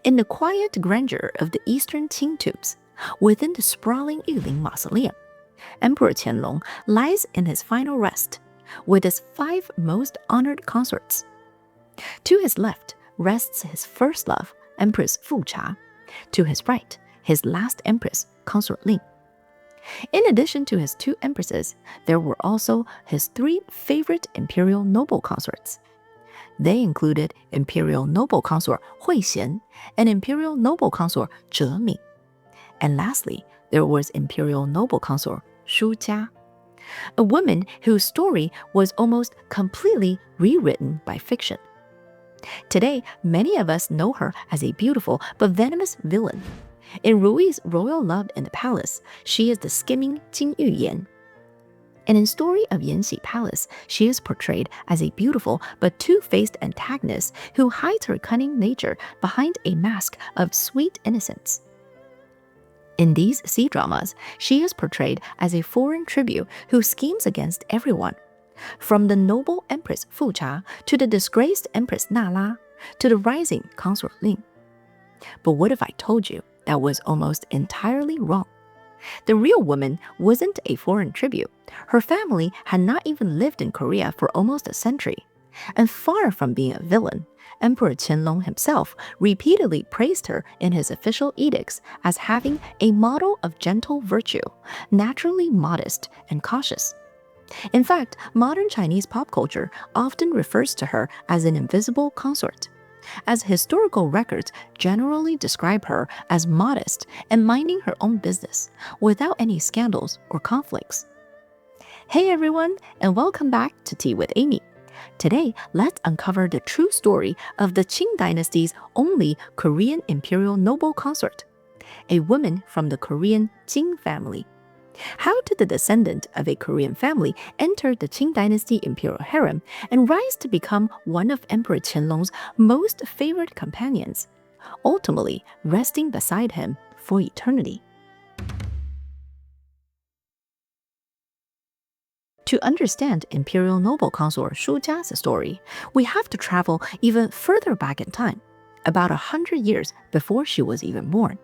In the quiet grandeur of the eastern Qing tombs, within the sprawling Yiling Mausoleum, Emperor Qianlong lies in his final rest, with his 5 most honored consorts. To his left rests his first love, Empress Fu Cha. To his right, his last empress, Consort Ling. In addition to his 2 empresses, there were also his 3 favorite imperial noble consorts. They included imperial noble consort Hui Xian and imperial noble consort Zhe Ming. And lastly, there was imperial noble consort Shu Jia, a woman whose story was almost completely rewritten by fiction. Today, many of us know her as a beautiful but venomous villain. In Rui's Royal Love in the Palace, she is the scheming Jin Yuyan. And in Story of Yanxi Palace, she is portrayed as a beautiful but two-faced antagonist who hides her cunning nature behind a mask of sweet innocence. In these C-dramas, she is portrayed as a foreign tribute who schemes against everyone, from the noble Empress Fu Cha to the disgraced Empress Na La to the rising Consort Ling. But what if I told you that was almost entirely wrong? The real woman wasn't a foreign tribute. Her family had not even lived in Korea for almost a century. And far from being a villain, Emperor Qianlong himself repeatedly praised her in his official edicts as having a model of gentle virtue, naturally modest and cautious. In fact, modern Chinese pop culture often refers to her as an invisible consort, as historical records generally describe her as modest and minding her own business, without any scandals or conflicts. Hey everyone, and welcome back to Tea with Amy. Today, let's uncover the true story of the Qing dynasty's only Korean imperial noble consort, a woman from the Korean Qing family. How did the descendant of a Korean family enter the Qing dynasty imperial harem and rise to become one of Emperor Qianlong's most favored companions, ultimately resting beside him for eternity? To understand imperial noble consort Shu Jia's story, we have to travel even further back in time, about 100 years before she was even born.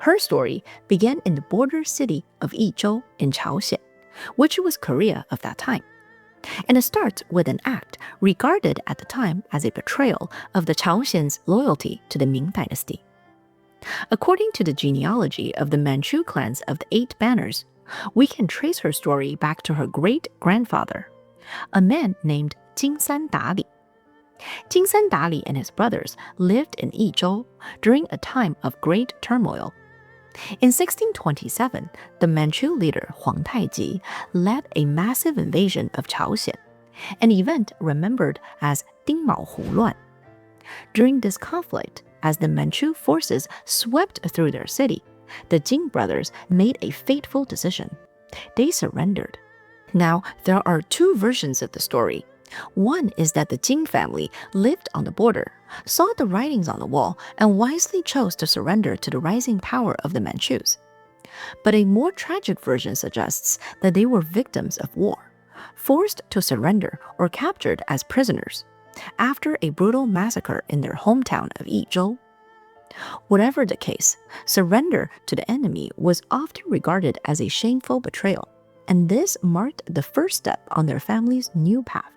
Her story began in the border city of Yizhou in Chaoxian, which was Korea of that time. And it starts with an act regarded at the time as a betrayal of the Chaoxians' loyalty to the Ming dynasty. According to the genealogy of the Manchu clans of the 8 banners, we can trace her story back to her great-grandfather, a man named Jingsan Dali. Jingsan Dali and his brothers lived in Yizhou during a time of great turmoil. In 1627, the Manchu leader Huang Taiji led a massive invasion of Chaoxian, an event remembered as Dingmao Huluan. During this conflict, as the Manchu forces swept through their city, the Jing brothers made a fateful decision. They surrendered. Now, there are 2 versions of the story. One is that the Jing family lived on the border, saw the writings on the wall, and wisely chose to surrender to the rising power of the Manchus. But a more tragic version suggests that they were victims of war, forced to surrender or captured as prisoners, after a brutal massacre in their hometown of Yizhou. Whatever the case, surrender to the enemy was often regarded as a shameful betrayal, and this marked the first step on their family's new path.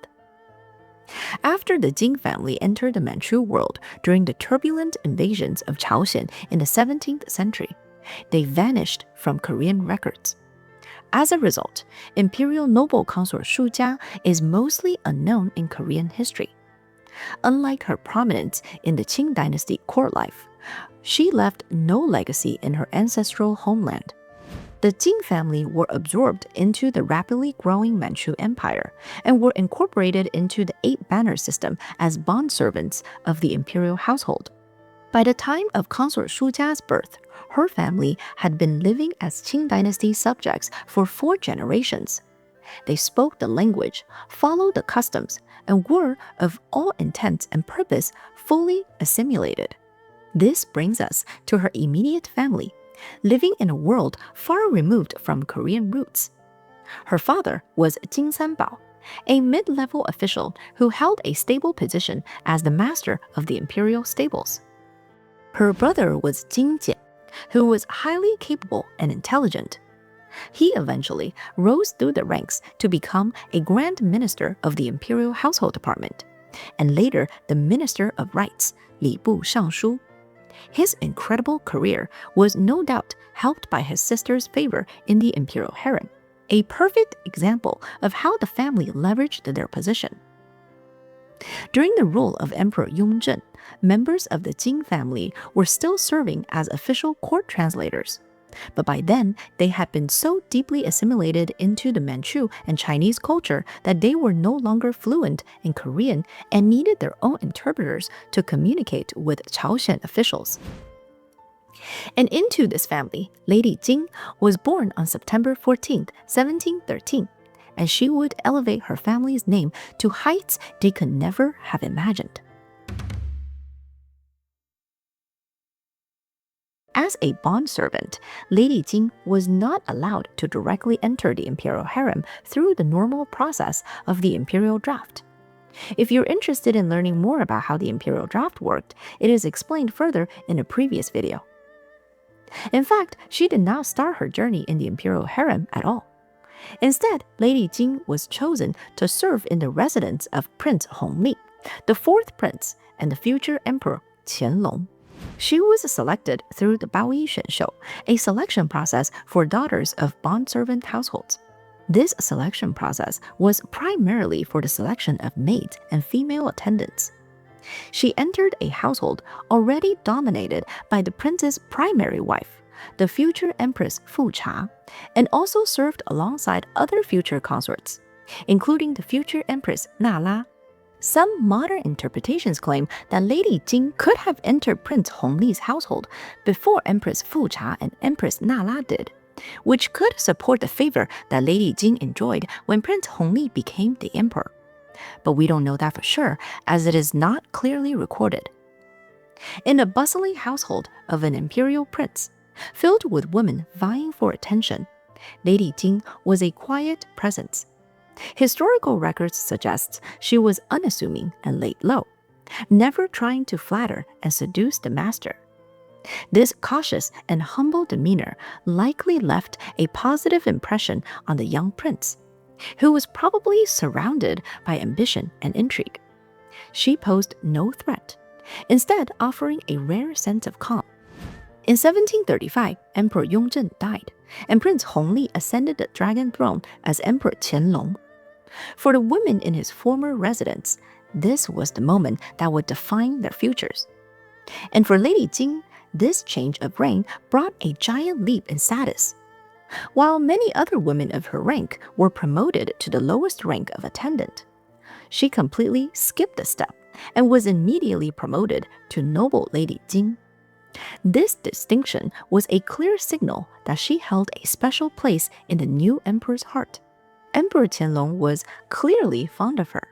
After the Jing family entered the Manchu world during the turbulent invasions of Chaoxian in the 17th century, they vanished from Korean records. As a result, imperial noble consort Shu Jia is mostly unknown in Korean history. Unlike her prominence in the Qing dynasty court life, she left no legacy in her ancestral homeland. The Jing family were absorbed into the rapidly growing Manchu Empire and were incorporated into the 8-banner system as bondservants of the imperial household. By the time of consort Shu Jia's birth, her family had been living as Qing dynasty subjects for 4 generations. They spoke the language, followed the customs, and were, of all intents and purpose, fully assimilated. This brings us to her immediate family, living in a world far removed from Korean roots. Her father was Jing Sanbao, a mid-level official who held a stable position as the master of the imperial stables. Her brother was Jin Jie, who was highly capable and intelligent. He eventually rose through the ranks to become a Grand Minister of the Imperial Household Department, and later the Minister of Rights, Li Bu Shangshu. His incredible career was no doubt helped by his sister's favor in the imperial harem, a perfect example of how the family leveraged their position. During the rule of Emperor Yongzheng, members of the Jin family were still serving as official court translators. But by then, they had been so deeply assimilated into the Manchu and Chinese culture that they were no longer fluent in Korean and needed their own interpreters to communicate with Chaoshen officials. And into this family, Lady Jing was born on September 14, 1713, and she would elevate her family's name to heights they could never have imagined. As a bondservant, Lady Jing was not allowed to directly enter the imperial harem through the normal process of the imperial draft. If you're interested in learning more about how the imperial draft worked, it is explained further in a previous video. In fact, she did not start her journey in the imperial harem at all. Instead, Lady Jing was chosen to serve in the residence of Prince Hongli, the fourth prince and the future emperor Qianlong. She was selected through the Baoyi Shenshou, a selection process for daughters of bondservant households. This selection process was primarily for the selection of maids and female attendants. She entered a household already dominated by the prince's primary wife, the future Empress Fu Cha, and also served alongside other future consorts, including the future Empress Na La. Some modern interpretations claim that Lady Jing could have entered Prince Hongli's household before Empress Fu Cha and Empress Na La did, which could support the favor that Lady Jing enjoyed when Prince Hongli became the emperor. But we don't know that for sure, as it is not clearly recorded. In a bustling household of an imperial prince, filled with women vying for attention, Lady Jing was a quiet presence. Historical records suggest she was unassuming and laid low, never trying to flatter and seduce the master. This cautious and humble demeanor likely left a positive impression on the young prince, who was probably surrounded by ambition and intrigue. She posed no threat, instead offering a rare sense of calm. In 1735, Emperor Yongzheng died, and Prince Hongli ascended the dragon throne as Emperor Qianlong. For the women in his former residence, this was the moment that would define their futures. And for Lady Jing, this change of reign brought a giant leap in status. While many other women of her rank were promoted to the lowest rank of attendant, she completely skipped a step and was immediately promoted to noble Lady Jing. This distinction was a clear signal that she held a special place in the new emperor's heart. Emperor Qianlong was clearly fond of her,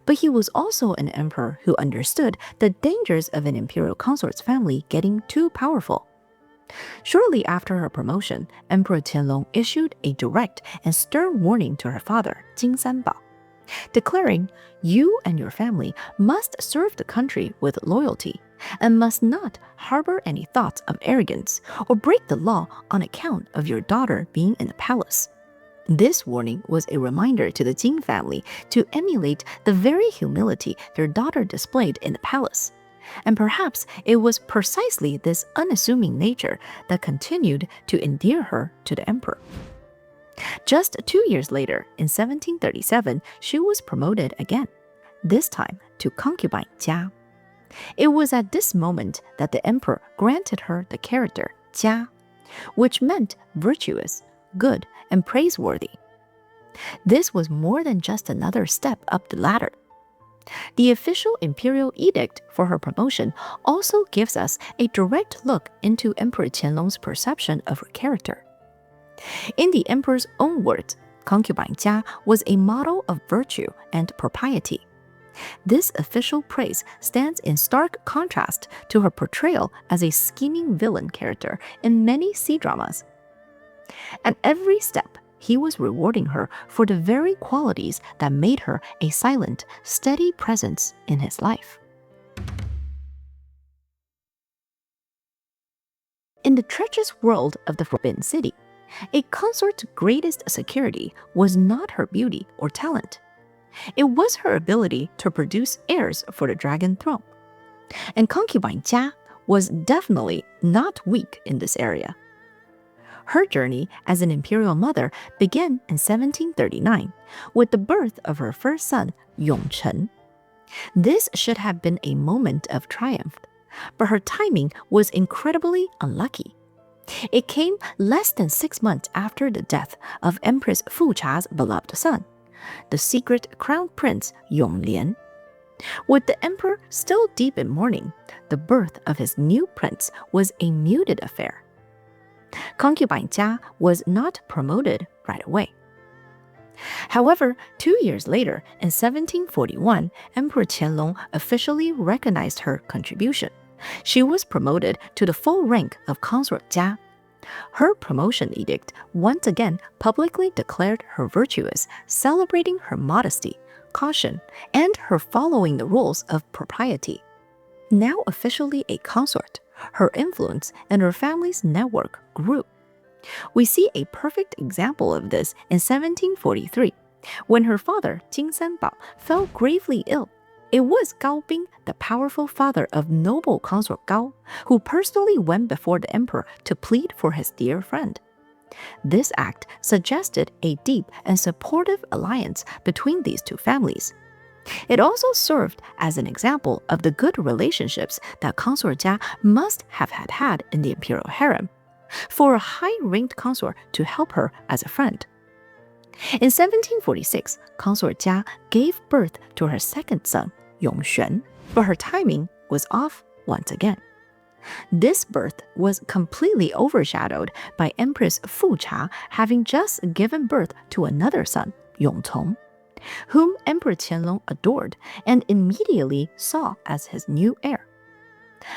but he was also an emperor who understood the dangers of an imperial consort's family getting too powerful. Shortly after her promotion, Emperor Qianlong issued a direct and stern warning to her father, Jing Sanbao, declaring, "You and your family must serve the country with loyalty and must not harbor any thoughts of arrogance or break the law on account of your daughter being in the palace." This warning was a reminder to the Jing family to emulate the very humility their daughter displayed in the palace. And perhaps it was precisely this unassuming nature that continued to endear her to the emperor. Just 2 years later, in 1737, she was promoted again, this time to concubine Jia. It was at this moment that the emperor granted her the character Jia, which meant virtuous, good, and praiseworthy. This was more than just another step up the ladder. The official imperial edict for her promotion also gives us a direct look into Emperor Qianlong's perception of her character. In the emperor's own words, concubine Jia was a model of virtue and propriety. This official praise stands in stark contrast to her portrayal as a scheming villain character in many C-dramas. At every step, he was rewarding her for the very qualities that made her a silent, steady presence in his life. In the treacherous world of the Forbidden City, a consort's greatest security was not her beauty or talent. It was her ability to produce heirs for the dragon throne. And concubine Jia was definitely not weak in this area. Her journey as an imperial mother began in 1739 with the birth of her first son, Yongchen. This should have been a moment of triumph, but her timing was incredibly unlucky. It came less than 6 months after the death of Empress Fu Cha's beloved son, the secret crown prince Yonglian. With the emperor still deep in mourning, the birth of his new prince was a muted affair. Concubine Jia was not promoted right away. However, 2 years later, in 1741, Emperor Qianlong officially recognized her contribution. She was promoted to the full rank of consort Jia. Her promotion edict once again publicly declared her virtuous, celebrating her modesty, caution, and her following the rules of propriety. Now officially a consort, her influence and her family's network grew. We see a perfect example of this in 1743, when her father, Jing Sanbao, fell gravely ill. It was Gao Bing, the powerful father of noble consort Gao, who personally went before the emperor to plead for his dear friend. This act suggested a deep and supportive alliance between these two families. It also served as an example of the good relationships that consort Jia must have had in the imperial harem, for a high-ranked consort to help her as a friend. In 1746, consort Jia gave birth to her second son, Yongxuan, but her timing was off once again. This birth was completely overshadowed by Empress Fu Cha having just given birth to another son, Yongcong, whom Emperor Qianlong adored and immediately saw as his new heir.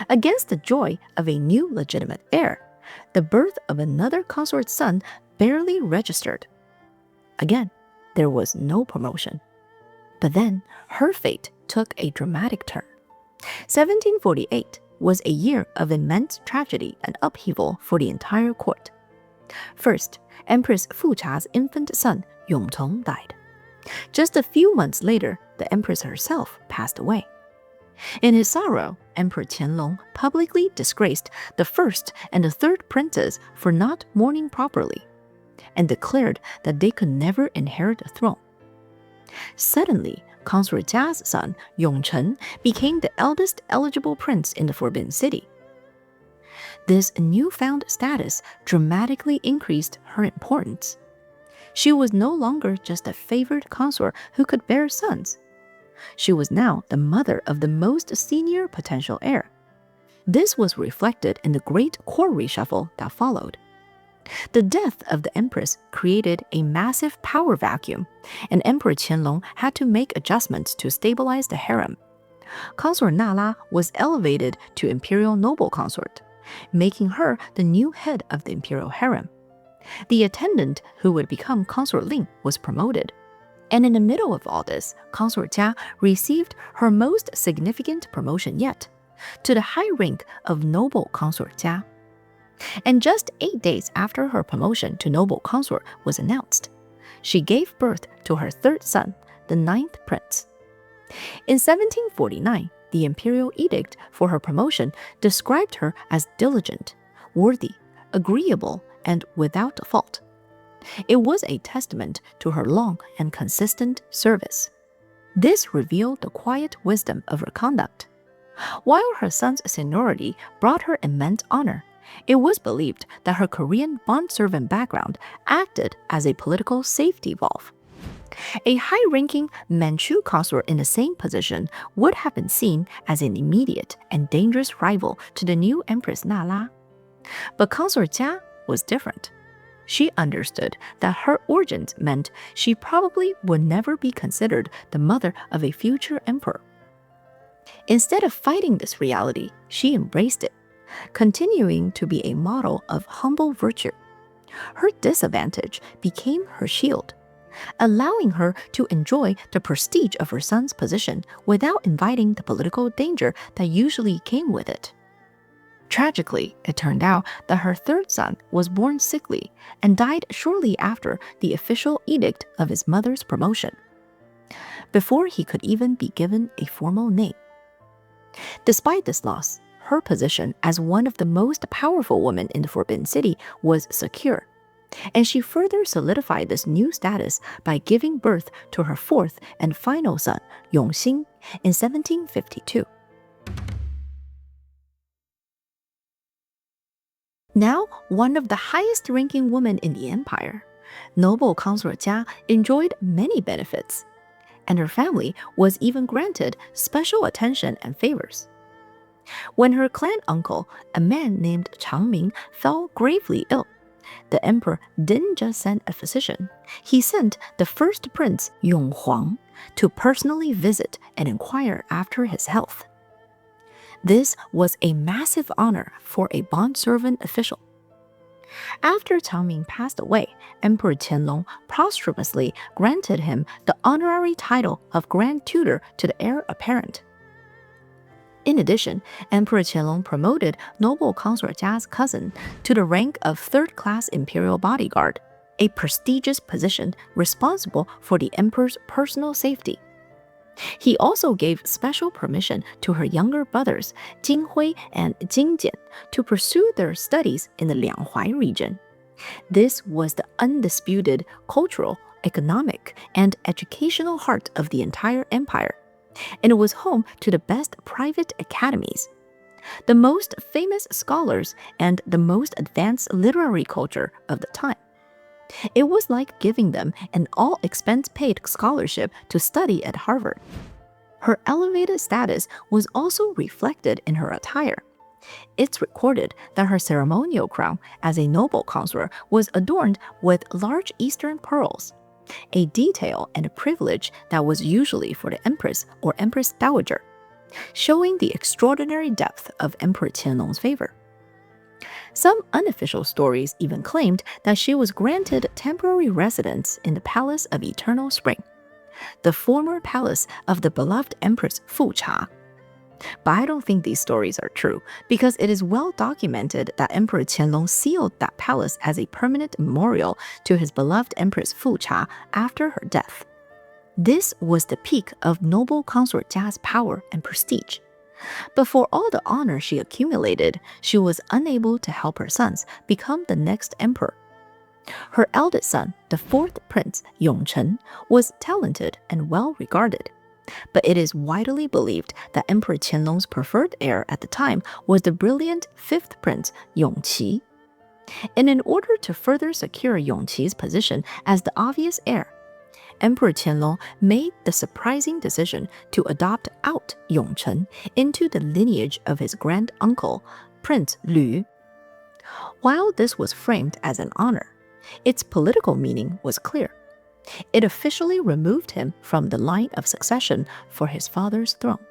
Against the joy of a new legitimate heir, the birth of another consort's son barely registered. Again, there was no promotion. But then her fate took a dramatic turn. 1748 was a year of immense tragedy and upheaval for the entire court. First, Empress Fu Cha's infant son, Yongcong, died. Just a few months later, the empress herself passed away. In his sorrow, Emperor Qianlong publicly disgraced the first and the third princes for not mourning properly, and declared that they could never inherit the throne. Suddenly, consort Jia's son, Yongchen, became the eldest eligible prince in the Forbidden City. This newfound status dramatically increased her importance. She was no longer just a favored consort who could bear sons. She was now the mother of the most senior potential heir. This was reflected in the great court reshuffle that followed. The death of the empress created a massive power vacuum, and Emperor Qianlong had to make adjustments to stabilize the harem. Consort Nala was elevated to imperial noble consort, making her the new head of the imperial harem. The attendant who would become consort Ling was promoted. And in the middle of all this, consort Jia received her most significant promotion yet, to the high rank of noble consort Jia. And just 8 days after her promotion to noble consort was announced, she gave birth to her third son, the 9th prince. In 1749, the imperial edict for her promotion described her as diligent, worthy, agreeable, and without fault. It was a testament to her long and consistent service. This revealed the quiet wisdom of her conduct. While her son's seniority brought her immense honor, it was believed that her Korean bondservant background acted as a political safety valve. A high-ranking Manchu consort in the same position would have been seen as an immediate and dangerous rival to the new Empress Nala. But consort Jia was different. She understood that her origins meant she probably would never be considered the mother of a future emperor. Instead of fighting this reality, she embraced it, continuing to be a model of humble virtue. Her disadvantage became her shield, allowing her to enjoy the prestige of her son's position without inviting the political danger that usually came with it. Tragically, it turned out that her third son was born sickly and died shortly after the official edict of his mother's promotion, before he could even be given a formal name. Despite this loss, her position as one of the most powerful women in the Forbidden City was secure, and she further solidified this new status by giving birth to her fourth and final son, Yongxing, in 1752. Now one of the highest-ranking women in the empire, noble consort Jia enjoyed many benefits, and her family was even granted special attention and favors. When her clan uncle, a man named Chang Ming, fell gravely ill, the emperor didn't just send a physician, he sent the first prince, Yong Huang, to personally visit and inquire after his health. This was a massive honor for a bondservant official. After Chang Ming passed away, Emperor Qianlong posthumously granted him the honorary title of Grand Tutor to the heir apparent. In addition, Emperor Qianlong promoted noble consort Jia's cousin to the rank of third-class imperial bodyguard, a prestigious position responsible for the emperor's personal safety. He also gave special permission to her younger brothers, Jing Hui and Jing Jian, to pursue their studies in the Lianghuai region. This was the undisputed cultural, economic, and educational heart of the entire empire, and it was home to the best private academies, the most famous scholars, and the most advanced literary culture of the time. It was like giving them an all-expense-paid scholarship to study at Harvard. Her elevated status was also reflected in her attire. It's recorded that her ceremonial crown as a noble consort was adorned with large Eastern pearls, a detail and a privilege that was usually for the empress or empress dowager, showing the extraordinary depth of Emperor Qianlong's favor. Some unofficial stories even claimed that she was granted temporary residence in the Palace of Eternal Spring, the former palace of the beloved Empress Fu Cha. But I don't think these stories are true, because it is well documented that Emperor Qianlong sealed that palace as a permanent memorial to his beloved Empress Fu Cha after her death. This was the peak of noble consort Jia's power and prestige. But for all the honor she accumulated, she was unable to help her sons become the next emperor. Her eldest son, the fourth prince, Yongchen, was talented and well regarded. But it is widely believed that Emperor Qianlong's preferred heir at the time was the brilliant fifth prince, Yongqi. And in order to further secure Yongqi's position as the obvious heir, Emperor Qianlong made the surprising decision to adopt out Yongchen into the lineage of his grand uncle, Prince Lü. While this was framed as an honor, its political meaning was clear. It officially removed him from the line of succession for his father's throne.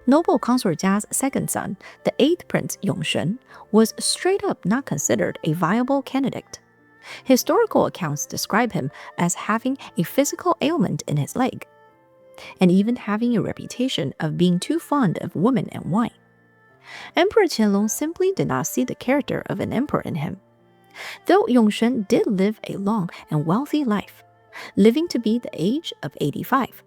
Noble consort Jia's second son, the eighth prince Yongxuan, was straight up not considered a viable candidate. Historical accounts describe him as having a physical ailment in his leg, and even having a reputation of being too fond of women and wine. Emperor Qianlong simply did not see the character of an emperor in him. Though Yongxuan did live a long and wealthy life, living to be the age of 85.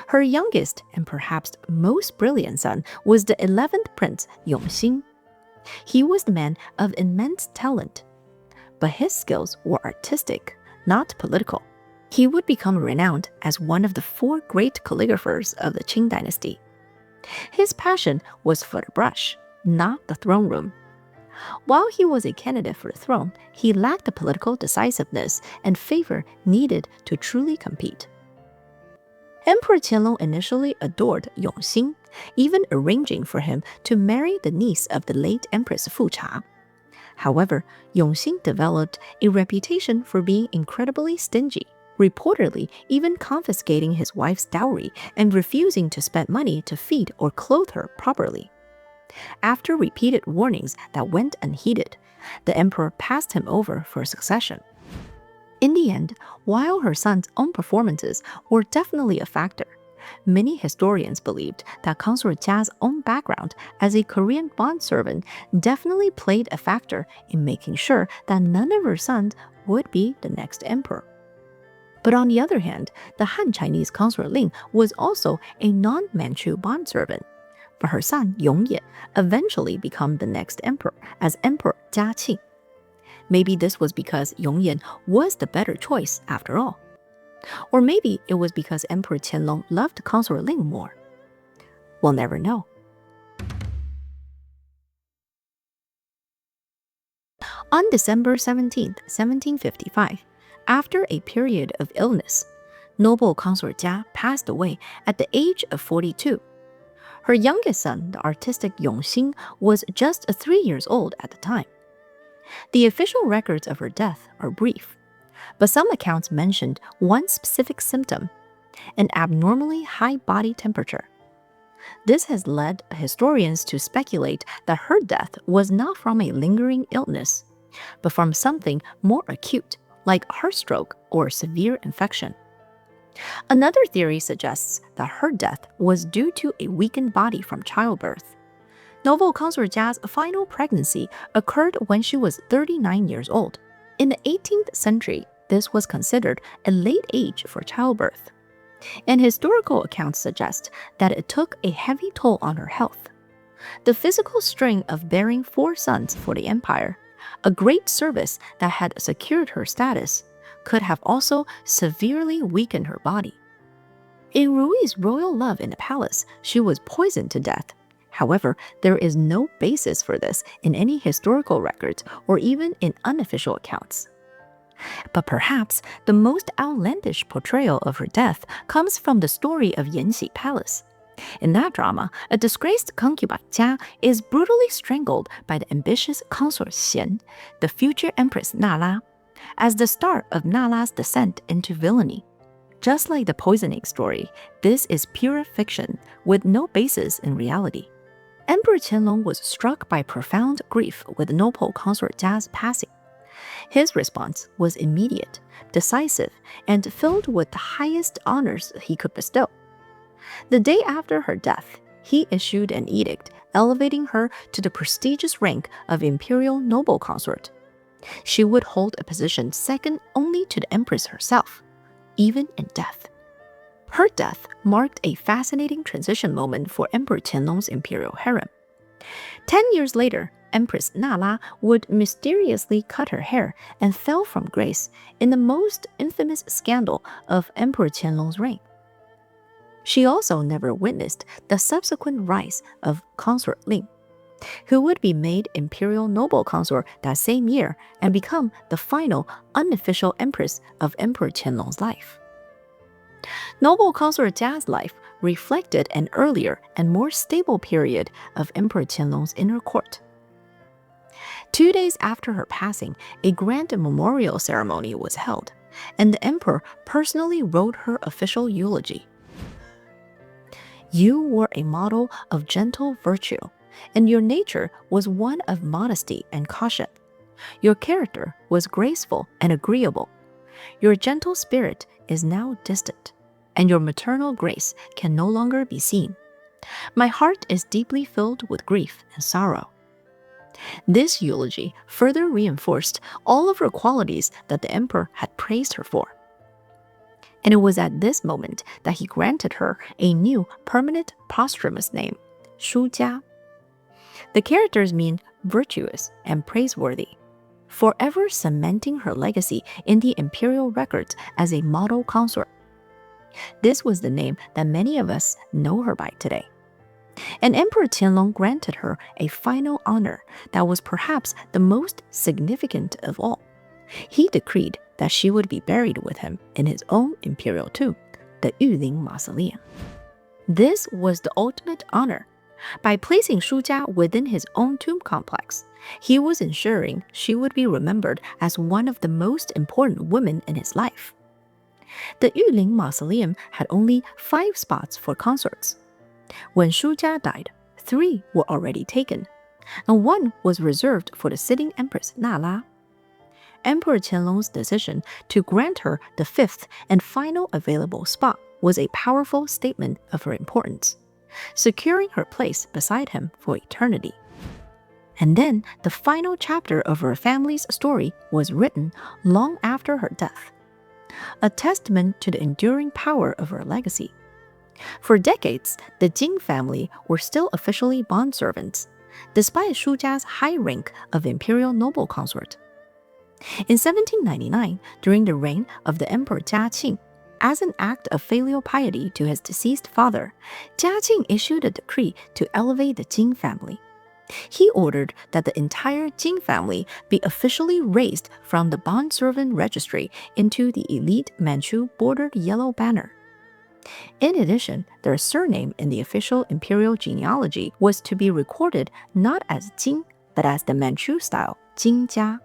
Her youngest and perhaps most brilliant son was the 11th prince, Yongxing. He was the man of immense talent, but his skills were artistic, not political. He would become renowned as one of the four great calligraphers of the Qing dynasty. His passion was for the brush, not the throne room. While he was a candidate for the throne, he lacked the political decisiveness and favor needed to truly compete. Emperor Qianlong initially adored Yongxing, even arranging for him to marry the niece of the late Empress Fu Cha. However, Yongxing developed a reputation for being incredibly stingy, reportedly even confiscating his wife's dowry and refusing to spend money to feed or clothe her properly. After repeated warnings that went unheeded, the emperor passed him over for succession. In the end, while her son's own performances were definitely a factor, many historians believed that Consort Jia's own background as a Korean bondservant definitely played a factor in making sure that none of her sons would be the next emperor. But on the other hand, the Han Chinese consort Ling was also a non-Manchu bondservant. But her son, Yongye, eventually became the next emperor as Emperor Jiaqing. Maybe this was because Yongye was the better choice after all. Or maybe it was because Emperor Qianlong loved consort Ling more. We'll never know. On December 17, 1755, after a period of illness, noble consort Jia passed away at the age of 42. Her youngest son, the artistic Yongxing, was just 3 years old at the time. The official records of her death are brief, but some accounts mentioned one specific symptom, an abnormally high body temperature. This has led historians to speculate that her death was not from a lingering illness, but from something more acute, like heart stroke or severe infection. Another theory suggests that her death was due to a weakened body from childbirth. Noble consort Jia's final pregnancy occurred when she was 39 years old. In the 18th century, this was considered a late age for childbirth. And historical accounts suggest that it took a heavy toll on her health. The physical strain of bearing 4 sons for the empire, a great service that had secured her status, could have also severely weakened her body. In Rui's royal love in the palace, she was poisoned to death. However, there is no basis for this in any historical records or even in unofficial accounts. But perhaps the most outlandish portrayal of her death comes from the story of Yanxi Palace. In that drama, a disgraced concubine Jia is brutally strangled by the ambitious consort Xian, the future Empress Nala, as the start of Nala's descent into villainy. Just like the poisoning story, this is pure fiction with no basis in reality. Emperor Qianlong was struck by profound grief with noble consort Jia's passing. His response was immediate, decisive, and filled with the highest honors he could bestow. The day after her death, he issued an edict elevating her to the prestigious rank of imperial noble consort. She would hold a position second only to the empress herself, even in death. Her death marked a fascinating transition moment for Emperor Qianlong's imperial harem. 10 years later, Empress Nala would mysteriously cut her hair and fell from grace in the most infamous scandal of Emperor Qianlong's reign. She also never witnessed the subsequent rise of consort Ling, who would be made imperial noble consort that same year and become the final unofficial empress of Emperor Qianlong's life. Noble consort Jia's life reflected an earlier and more stable period of Emperor Qianlong's inner court. 2 days after her passing, a grand memorial ceremony was held, and the emperor personally wrote her official eulogy. You were a model of gentle virtue, and your nature was one of modesty and caution. Your character was graceful and agreeable. Your gentle spirit is now distant, and your maternal grace can no longer be seen. My heart is deeply filled with grief and sorrow. This eulogy further reinforced all of her qualities that the emperor had praised her for. And it was at this moment that he granted her a new permanent posthumous name, Shu Jia. The characters mean virtuous and praiseworthy, forever cementing her legacy in the imperial records as a model consort. This was the name that many of us know her by today. And Emperor Qianlong granted her a final honor that was perhaps the most significant of all. He decreed that she would be buried with him in his own imperial tomb, the Yuling Mausoleum. This was the ultimate honor. By placing Shu Jia within his own tomb complex, he was ensuring she would be remembered as one of the most important women in his life. The Yuling Mausoleum had only 5 spots for consorts. When Shu Jia died, 3 were already taken, and 1 was reserved for the sitting empress Nala. Emperor Qianlong's decision to grant her the 5th and final available spot was a powerful statement of her importance, securing her place beside him for eternity. And then the final chapter of her family's story was written long after her death, a testament to the enduring power of her legacy. For decades, the Jing family were still officially bondservants, despite Shu Jia's high rank of imperial noble consort. In 1799, during the reign of the Emperor Jiaqing, as an act of filial piety to his deceased father, Jiaqing issued a decree to elevate the Jing family. He ordered that the entire Jing family be officially raised from the bondservant registry into the elite Manchu bordered yellow banner. In addition, their surname in the official imperial genealogy was to be recorded not as Jing, but as the Manchu style, Jingjia.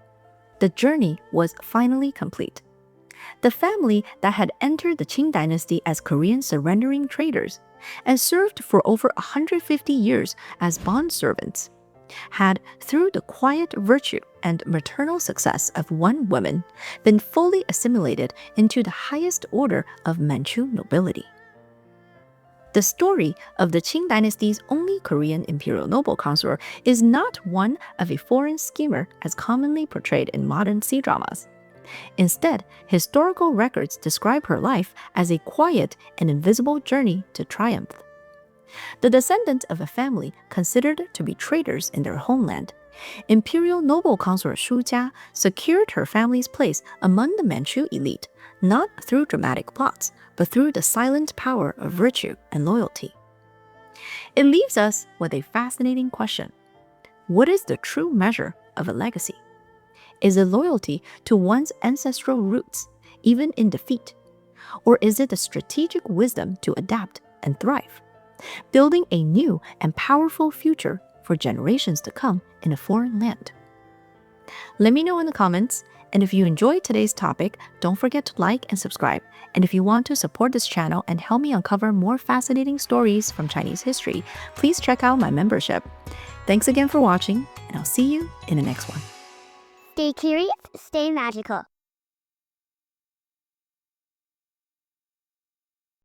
The journey was finally complete. The family that had entered the Qing dynasty as Korean surrendering traders and served for over 150 years as bondservants had, through the quiet virtue and maternal success of one woman, been fully assimilated into the highest order of Manchu nobility. The story of the Qing dynasty's only Korean imperial noble consort is not one of a foreign schemer as commonly portrayed in modern C-dramas. Instead, historical records describe her life as a quiet and invisible journey to triumph. The descendant of a family considered to be traitors in their homeland, imperial noble consort Shu Jia secured her family's place among the Manchu elite, not through dramatic plots, but through the silent power of virtue and loyalty. It leaves us with a fascinating question. What is the true measure of a legacy? Is it loyalty to one's ancestral roots, even in defeat? Or is it the strategic wisdom to adapt and thrive, building a new and powerful future for generations to come in a foreign land? Let me know in the comments, and if you enjoyed today's topic, don't forget to like and subscribe. And if you want to support this channel and help me uncover more fascinating stories from Chinese history, please check out my membership. Thanks again for watching, and I'll see you in the next one. Stay curious, stay magical.